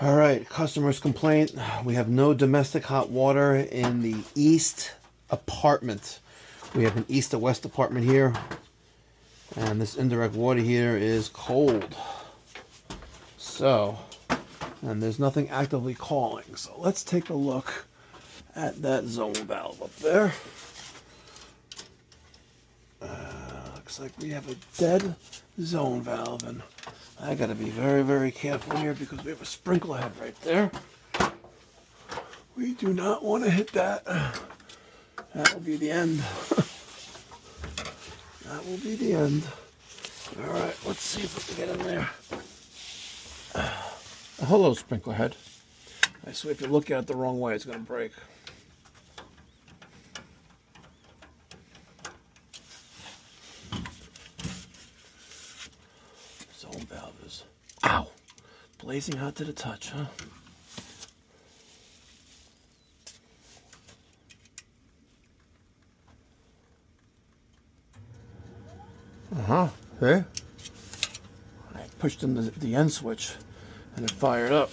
All right, customer's complaint. We have no domestic hot water in the east apartment. We have an east to west apartment here, and this indirect water here is cold. So, and there's nothing actively calling. So let's take a look at that zone valve up there. Looks like we have a dead zone valve, and I gotta be very, very careful here because we have a sprinkler head right there. We do not want to hit that. That will be the end. That will be the end. All right, let's see if we can get in there. Hello, sprinkler head. I swear if you look at it the wrong way, it's gonna break. Zone valve is, ow, blazing hot to the touch, huh? See? I pushed in the end switch and it fired up.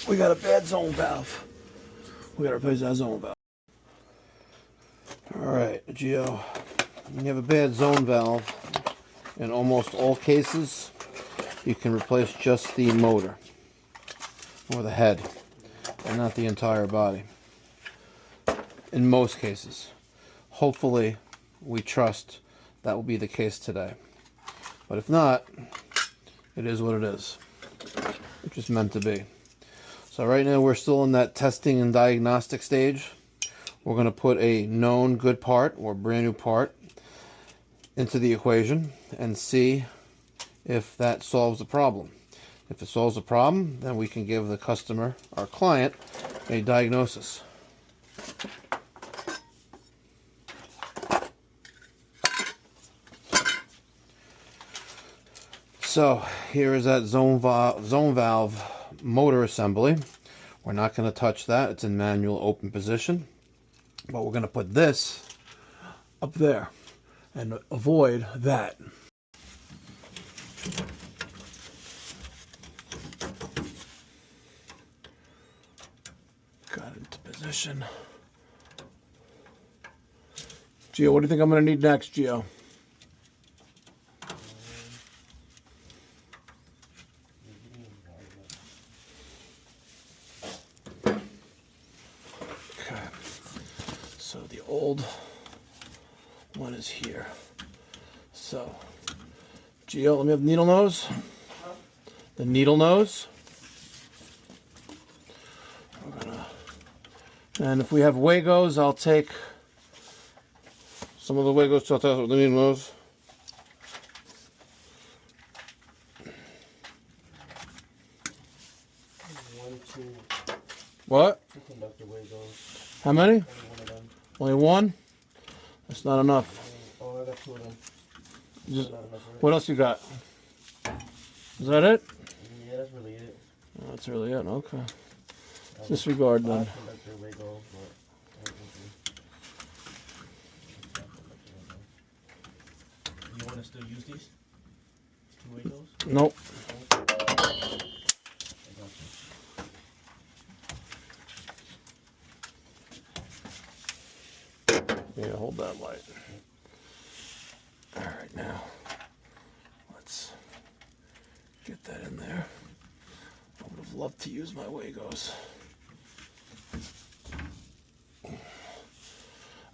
We got a bad zone valve. We gotta replace that zone valve. Alright, Gio, when you have a bad zone valve, in almost all cases, you can replace just the motor or the head and not the entire body. In most cases. Hopefully, we trust that will be the case today. But if not, it is what it is. It's just meant to be. So right now we're still in that testing and diagnostic stage. We're going to put a known good part or brand new part into the equation and see if that solves the problem. If it solves the problem, then we can give the customer, our client, a diagnosis. So here is that zone valve motor assembly. We're not going to touch that. It's in manual open position. But we're going to put this up there and avoid that. Got it into position. Gio, what do you think I'm going to need next, Gio? So the old one is here. So, Gio, let me have the needle nose. The needle nose. And if we have Wagos, I'll take some of the Wagos to test with the needle nose. What? How many? Only one? That's not enough. Oh, I got two of them. What else you got? Is that it? Yeah, that's really it. Oh, that's really it. Okay. Disregard then. You want to still use these? Two Wagos? Nope. Yeah, hold that light. All right, now let's get that in there. I would have loved to use my Wagos.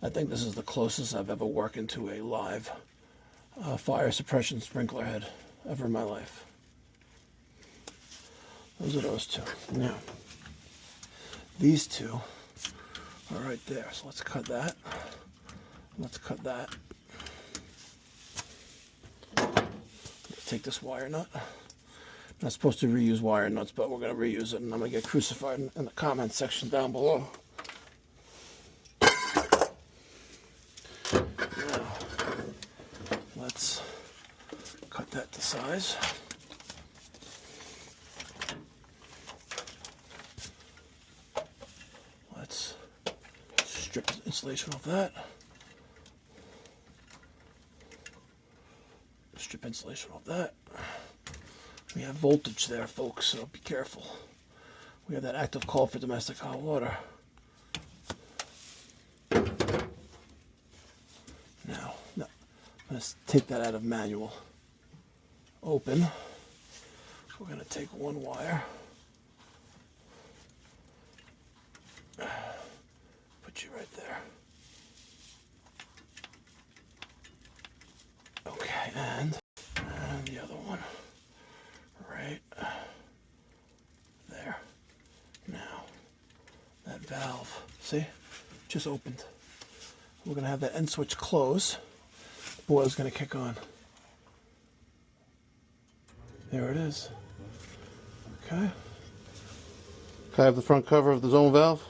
I think this is the closest I've ever worked into a live fire suppression sprinkler head ever in my life. Those are those two. Now, these two are right there. So let's cut that. Let's cut that. Let's take this wire nut. Not supposed to reuse wire nuts, but we're going to reuse it, and I'm going to get crucified in the comment section down below. Now, let's cut that to size. Let's strip the insulation off that. Strip insulation off that. We have voltage there, folks, so be careful. We have that active call for domestic hot water. Now, let's take that out of manual. Open. We're going to take one wire. Put you right there. Okay, and the other one right there. Now, that valve, see, just opened. We're going to have that end switch close. The boiler's going to kick on. There it is. Okay. Can I have the front cover of the zone valve?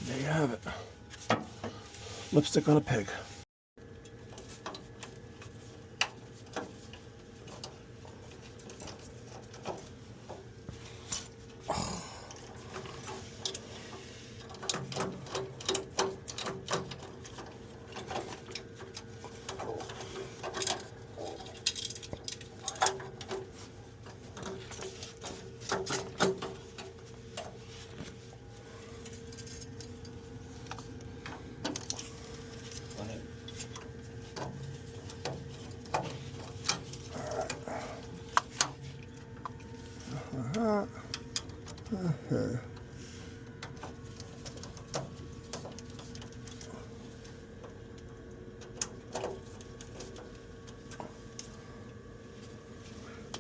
There you have it. Lipstick on a pig.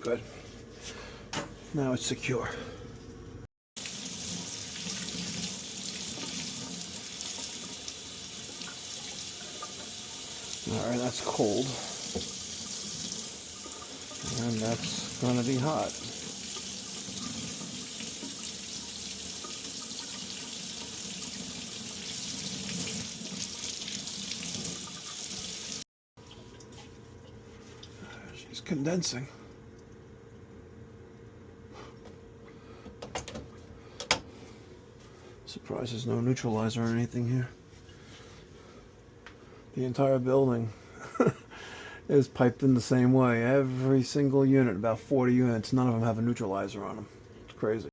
Good. Now it's secure. All right, that's cold. And that's going to be hot. She's condensing. Surprised there's no neutralizer or anything here. The entire building is piped in the same way. Every single unit, about 40 units, none of them have a neutralizer on them. It's crazy.